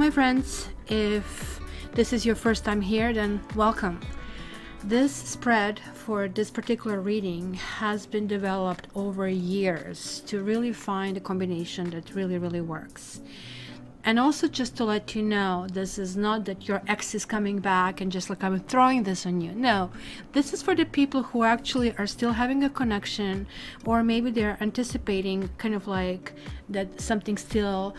my friends, if this is your first time here, then welcome. This spread for this particular reading has been developed over years to really find a combination that really works. And also, just to let you know, this is not that your ex is coming back and just like I'm throwing this on you. No, this is for the people who actually are still having a connection, or maybe they're anticipating kind of like that something still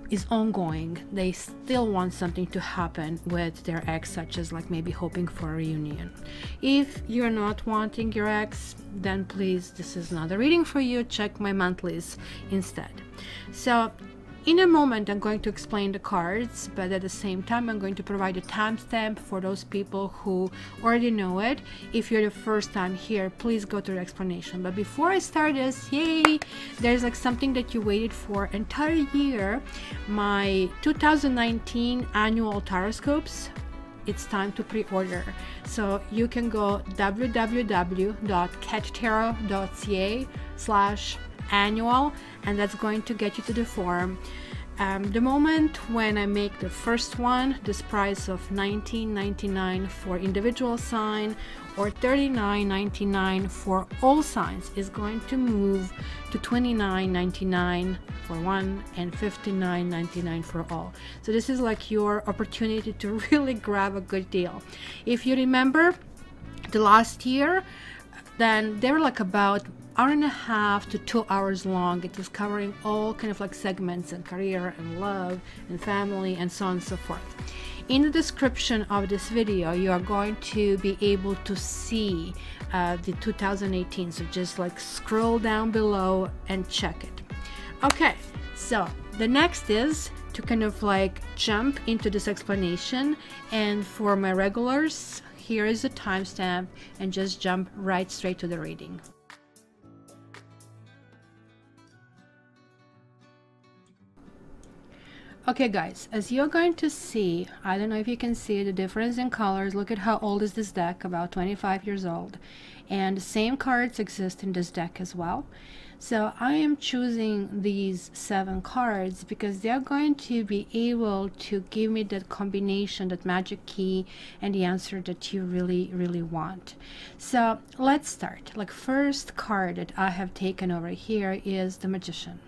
is ongoing. They still want something to happen with their ex, such as like maybe hoping for a reunion. If you're not wanting your ex, then please, this is not a reading for you. Check my monthlies instead. So in a moment, I'm going to explain the cards, but at the same time, I'm going to provide a timestamp for those people who already know it. If you're the first time here, please go to the explanation. But before I start this, yay, there's like something that you waited for entire year, my 2019 annual Taroscopes. It's time to pre-order. So you can go www.cattarot.ca/annual, and that's going to get you to the form. The moment when I make the first one, this price of $19.99 for individual sign or $39.99 for all signs is going to move to $29.99 for one and $59.99 for all. So this is like your opportunity to really grab a good deal. If you remember the last year, then they were like about hour and a half to 2 hours long. It was covering all kind of like segments and career and love and family and so on and so forth. In the description of this video, you are going to be able to see the 2018. So just like scroll down below and check it. Okay, so the next is to kind of like jump into this explanation, and for my regulars, here is a timestamp, and just jump right straight to the reading. Okay guys, as you're going to see, I don't know if you can see the difference in colors. Look at how old is this deck, about 25 years old. And the same cards exist in this deck as well. So I am choosing these 7 cards because they're going to be able to give me that combination, that magic key, and the answer that you really want. So let's start. Like, first card that I have taken over here is the Magician.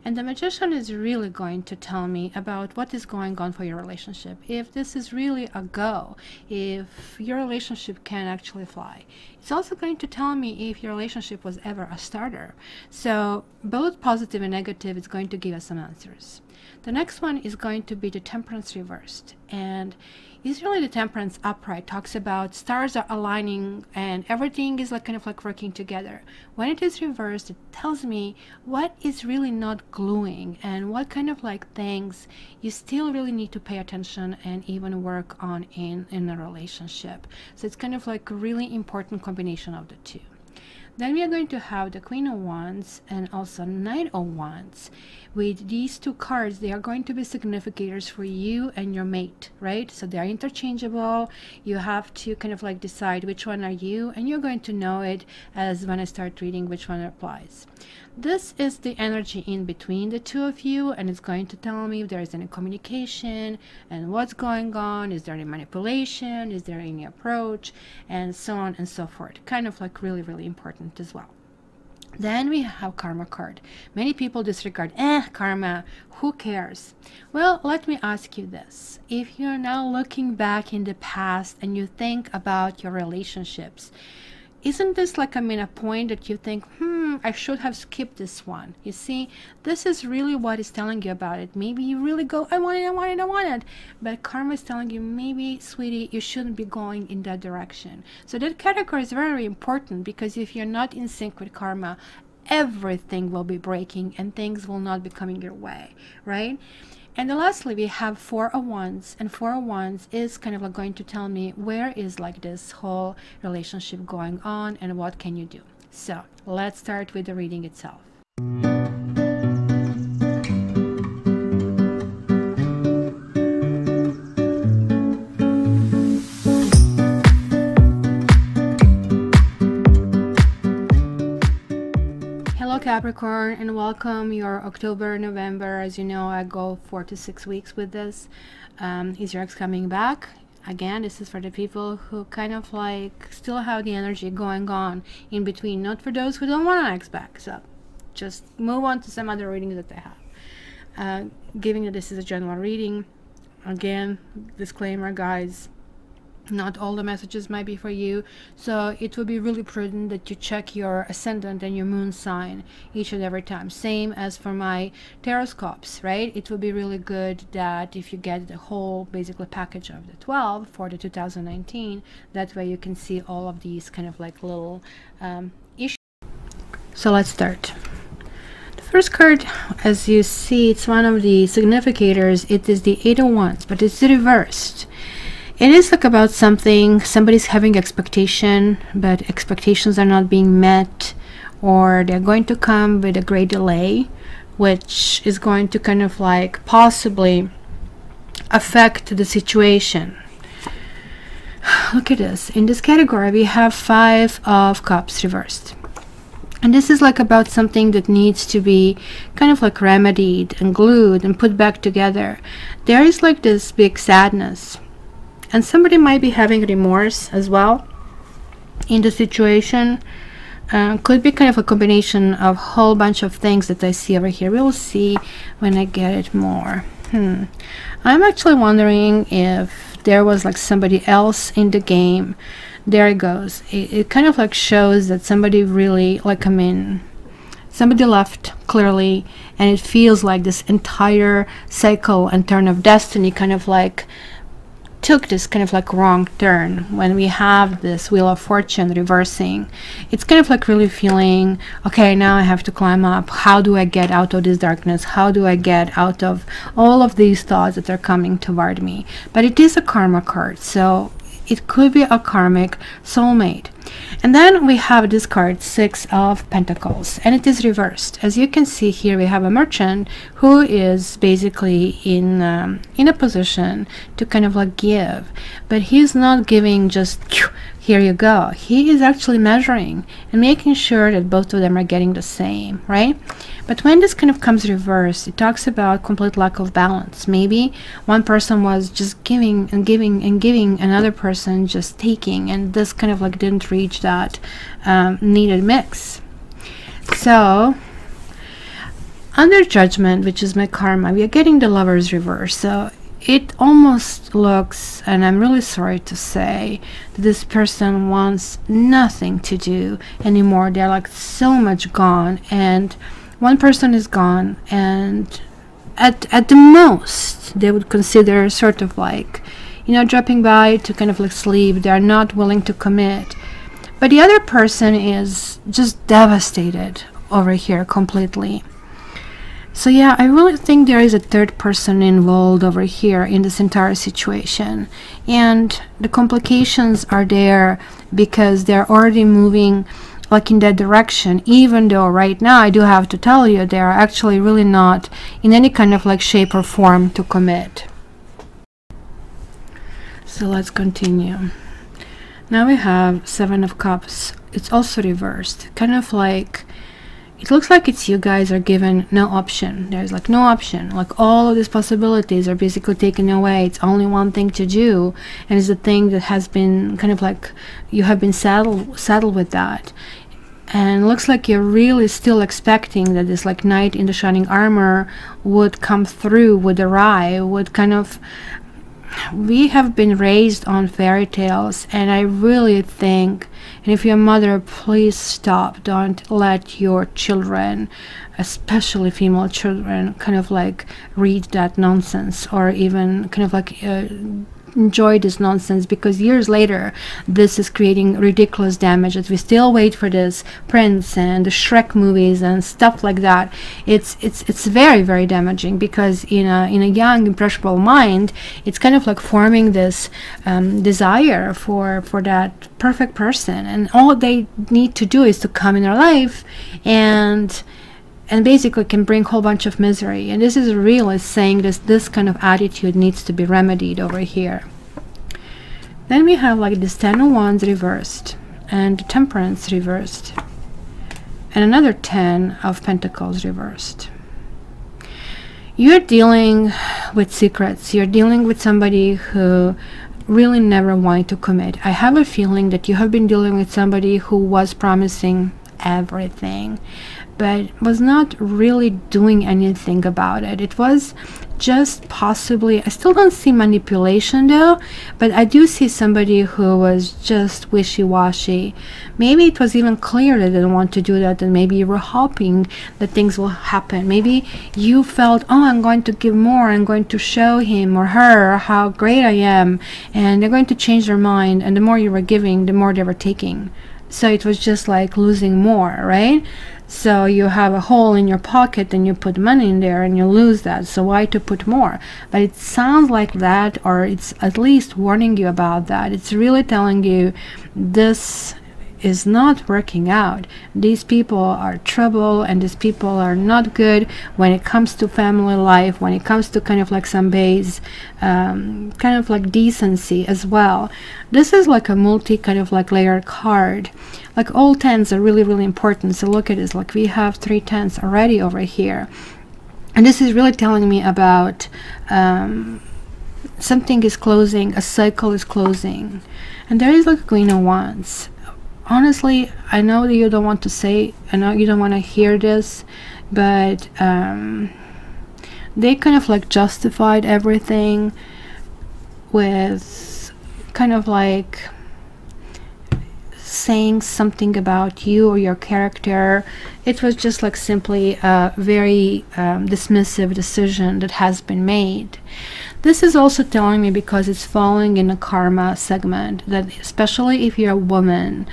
And the Magician is really going to tell me about what is going on for your relationship. If this is really a go, if your relationship can actually fly. It's also going to tell me if your relationship was ever a starter. So both positive and negative is going to give us some answers. The next one is going to be the Temperance reversed. And usually the Temperance upright talks about stars are aligning and everything is like kind of like working together. When it is reversed, it tells me what is really not gluing and what kind of like things you still really need to pay attention and even work on in a relationship. So it's kind of like a really important combination of the two. Then we are going to have the Queen of Wands and also Knight of Wands. With these two cards, they are going to be significators for you and your mate, right? So they are interchangeable. You have to kind of like decide which one are you, and you're going to know it as when I start reading which one applies. This is the energy in between the two of you, and it's going to tell me if there is any communication and what's going on. Is there any manipulation? Is there any approach? And so on and so forth. Kind of like really important as well. Then we have Karma card. Many people disregard, karma, who cares? Well, let me ask you this. If you're now looking back in the past and you think about your relationships, isn't this like, a point that you think, I should have skipped this one? You see, this is really what is telling you about it. Maybe you really go, I want it. But karma is telling you, maybe, sweetie, you shouldn't be going in that direction. So that category is very important, because if you're not in sync with karma, everything will be breaking and things will not be coming your way, right? And then lastly, we have Four of Wands, and Four of Wands is kind of like going to tell me where is like this whole relationship going on and what can you do. So let's start with the reading itself. Capricorn, and welcome your October, November. As you know, I go 4 to 6 weeks with this. Is your ex coming back? Again, this is for the people who kind of like still have the energy going on in between, not for those who don't want an ex back. So just move on to some other readings that they have. Giving that this is a general reading. Again, disclaimer, guys, not all the messages might be for you, so it would be really prudent that you check your ascendant and your moon sign each and every time. Same as for my Taroscopes, right? It would be really good that if you get the whole basically package of the 12 for the 2019, that way you can see all of these kind of like little issues. So let's start. The first card, as you see, it's one of the significators. It is the 8 of Wands, but it's reversed. It is like about something, somebody's having expectation, but expectations are not being met, or they're going to come with a great delay, which is going to kind of like possibly affect the situation. Look at this. In this category, we have 5 of Cups reversed. And this is like about something that needs to be kind of like remedied and glued and put back together. There is like this big sadness. And somebody might be having remorse as well in the situation. Could be kind of a combination of a whole bunch of things that I see over here. We will see when I get it more. I'm actually wondering if there was like somebody else in the game. There it goes. It kind of like shows that somebody really, like, I mean, somebody left clearly, and it feels like this entire cycle and turn of destiny kind of like took this kind of like wrong turn. When we have this Wheel of Fortune reversing, it's kind of like really feeling, okay, now I have to climb up. How do I get out of this darkness? How do I get out of all of these thoughts that are coming toward me? But it is a karma card, so it could be a karmic soulmate. And then we have this card, 6 of Pentacles, and it is reversed. As you can see here, we have a merchant who is basically in a position to kind of like give, but he's not giving just here you go. He is actually measuring and making sure that both of them are getting the same, right? But when this kind of comes reversed, it talks about complete lack of balance. Maybe one person was just giving and giving and giving, another person just taking, and this kind of like didn't reach that needed mix. So under Judgment, which is my karma, we are getting the Lovers reverse. So it almost looks, and I'm really sorry to say, that this person wants nothing to do anymore. They're like so much gone, and one person is gone, and at the most they would consider sort of like, you know, dropping by to kind of like sleep. They're not willing to commit. But the other person is just devastated over here completely. So yeah, I really think there is a third person involved over here in this entire situation, and the complications are there because they're already moving like in that direction, even though right now I do have to tell you they are actually really not in any kind of like shape or form to commit. So let's continue. Now we have 7 of Cups. It's also reversed, kind of like it looks like it's you guys are given no option. There's like no option, like all of these possibilities are basically taken away. It's only one thing to do, and it's the thing that has been kind of like you have been saddled with that. And it looks like you're really still expecting that this like knight in the shining armor would come through, would arrive, would kind of, we have been raised on fairy tales, and I really think, and if you're a mother, please stop. Don't let your children, especially female children, kind of like read that nonsense, or even kind of like enjoy this nonsense, because years later this is creating ridiculous damage. As we still wait for this Prince and the Shrek movies and stuff like that, it's very, very damaging, because in a young impressionable mind, it's kind of like forming this desire for that perfect person, and all they need to do is to come in our life and basically can bring a whole bunch of misery. And this is really saying this kind of attitude needs to be remedied over here. Then we have like this 10 of Wands reversed and Temperance reversed. and another 10 of Pentacles reversed. You're dealing with secrets. You're dealing with somebody who really never wanted to commit. I have a feeling that you have been dealing with somebody who was promising everything, but was not really doing anything about it. It was just possibly, I still don't see manipulation though, but I do see somebody who was just wishy-washy. Maybe it was even clear that they didn't want to do that, and maybe you were hoping that things will happen. Maybe you felt, oh, I'm going to give more, I'm going to show him or her how great I am, and they're going to change their mind, and the more you were giving, the more they were taking. So it was just like losing more, right? So you have a hole in your pocket and you put money in there and you lose that. So why to put more? But it sounds like that, or it's at least warning you about that. It's really telling you this is not working out. These people are trouble, and these people are not good when it comes to family life, when it comes to kind of like some base, kind of like decency as well. This is like a multi kind of like layered card. Like all 10s are really, really important. So look at this, like we have 3 10s already over here. And this is really telling me about something is closing, a cycle is closing. And there is like a Queen of Wands. Honestly, I know that you don't want to say, I know you don't want to hear this, but they kind of like justified everything with kind of like saying something about you or your character. It was just like simply a very dismissive decision that has been made. This is also telling me, because it's falling in a karma segment, that especially if you're a woman,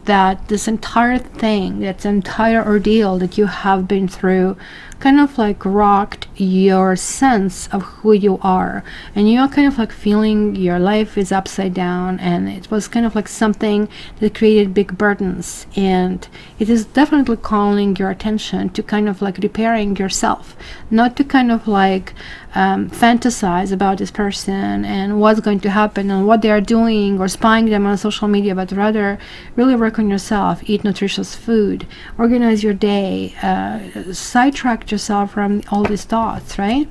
that this entire thing, that entire ordeal that you have been through kind of like rocked your sense of who you are, and you're kind of like feeling your life is upside down, and it was kind of like something that created big burdens, and it is definitely calling your attention to kind of like repairing yourself, not to kind of like fantasize about this person and what's going to happen and what they are doing, or spying them on social media, but rather really work on yourself, eat nutritious food, organize your day, sidetrack yourself from all these thoughts, right?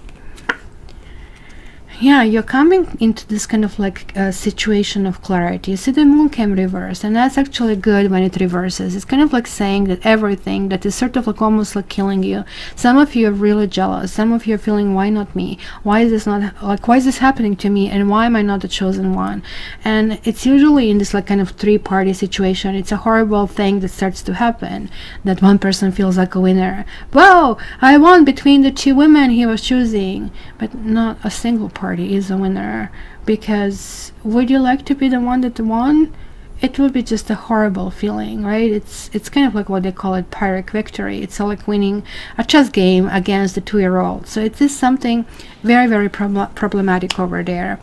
Yeah, you're coming into this kind of like situation of clarity. You see the moon came reversed, and that's actually good when it reverses. It's kind of like saying that everything that is sort of like almost like killing you. Some of you are really jealous. Some of you are feeling, why not me? Why is this not, like, why is this happening to me? And why am I not the chosen one? And it's usually in this like kind of three-party situation. It's a horrible thing that starts to happen, that one person feels like a winner. Whoa, I won between the 2 women he was choosing. But not a single party is a winner, because would you like to be the one that won? It would be just a horrible feeling, right? It's kind of like what they call it, Pyrrhic victory. It's like winning a chess game against the 2-year-old. So it is something very, very problematic over there.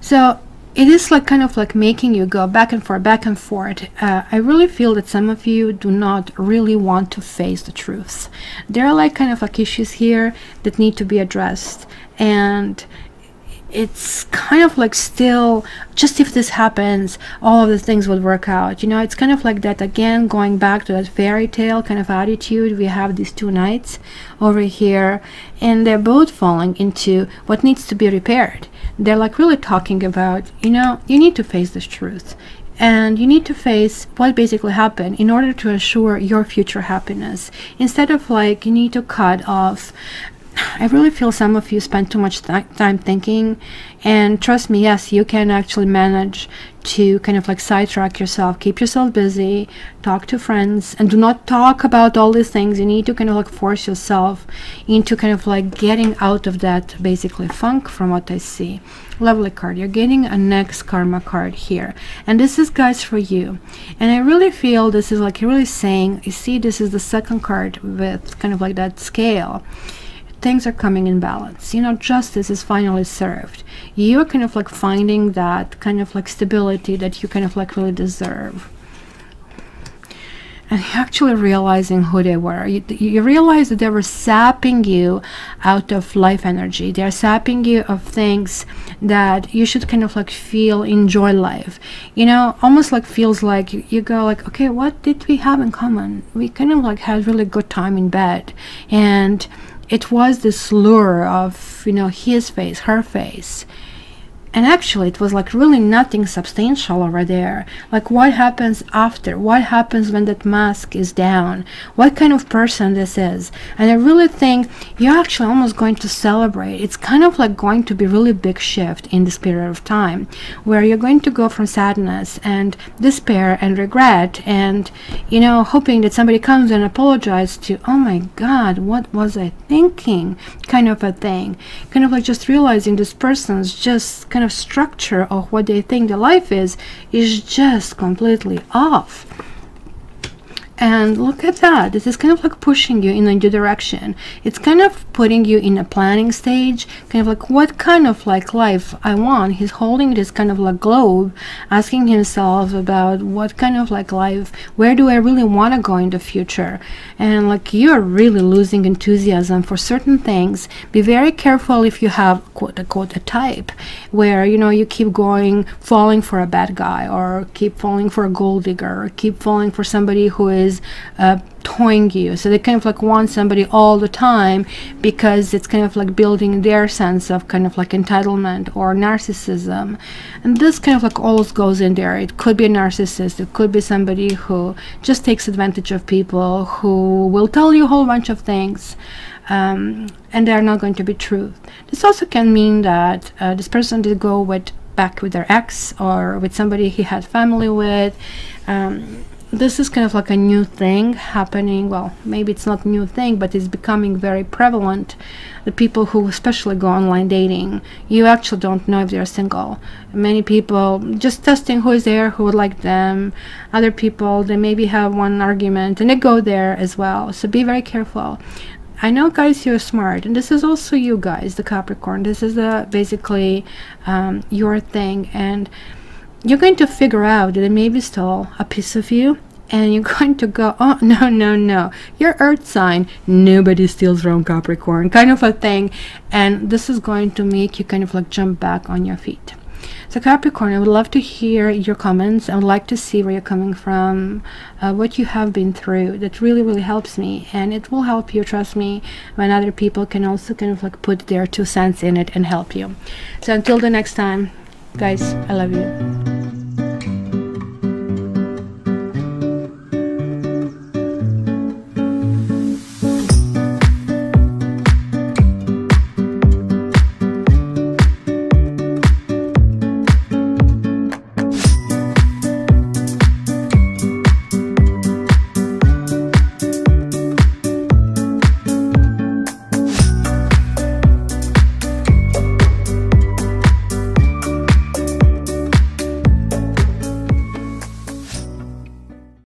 So it is like kind of like making you go back and forth, back and forth. I really feel that some of you do not really want to face the truths. There are like kind of like issues here that need to be addressed, and it's kind of like still, just if this happens, all of the things would work out. You know, it's kind of like that, again, going back to that fairy tale kind of attitude. We have these 2 knights over here, and they're both falling into what needs to be repaired. They're like really talking about, you know, you need to face this truth, and you need to face what basically happened in order to assure your future happiness, instead of like, you need to cut off. I really feel some of you spend too much time thinking, and trust me, yes, you can actually manage to kind of like sidetrack yourself, keep yourself busy, talk to friends, and do not talk about all these things. You need to kind of like force yourself into kind of like getting out of that basically funk, from what I see. Lovely card. You're getting a next karma card here, and this is, guys, for you. And I really feel this is like really saying, you see, this is the second card with kind of like that scale. Things are coming in balance. You know, justice is finally served. You're kind of like finding that kind of like stability that you kind of like really deserve. and you're actually realizing who they were. You realize that they were sapping you out of life energy. They're sapping you of things that you should kind of like feel, enjoy life. You know, almost like feels like you go like, okay, what did we have in common? We kind of like had really good time in bed, and it was this lure of, you know, his face, her face. And actually, it was like really nothing substantial over there. Like, what happens after? What happens when that mask is down? What kind of person this is? And I really think you're actually almost going to celebrate. It's kind of like going to be really big shift in this period of time, where you're going to go from sadness and despair and regret and, you know, hoping that somebody comes and apologizes to, oh my God, what was I thinking? Kind of a thing. Kind of like just realizing this person's just kind of structure of what they think the life is just completely off. And look at that. This is kind of like pushing you in a new direction. It's kind of putting you in a planning stage, kind of like what kind of like life I want. He's holding this kind of like globe, asking himself about what kind of like life, where do I really want to go in the future. And like you're really losing enthusiasm for certain things. Be very careful if you have quote unquote a type where, you know, you keep going, falling for a bad guy, or keep falling for a gold digger, or keep falling for somebody who is toying you. So they kind of like want somebody all the time because it's kind of like building their sense of kind of like entitlement or narcissism. And this kind of like always goes in there. It could be a narcissist, it could be somebody who just takes advantage of people, who will tell you a whole bunch of things, and they're not going to be true. This also can mean that this person did go back with their ex, or with somebody he had family with. This is kind of like a new thing happening. Well, maybe it's not a new thing, but it's becoming very prevalent. The people who especially go online dating, you actually don't know if they're single. Many people just testing who is there, who would like them. Other people, they maybe have one argument and they go there as well. So be very careful. I know, guys, you're smart, and this is also you guys, the Capricorn. This is basically your thing, and you're going to figure out that it may be still a piece of you, and you're going to go, oh, no, no, no, you're earth sign, nobody steals from Capricorn, kind of a thing. And this is going to make you kind of like jump back on your feet. So Capricorn, I would love to hear your comments. I would like to see where you're coming from, what you have been through. That really, really helps me, and it will help you, trust me, when other people can also kind of like put their 2 cents in it and help you. So until the next time, guys, I love you.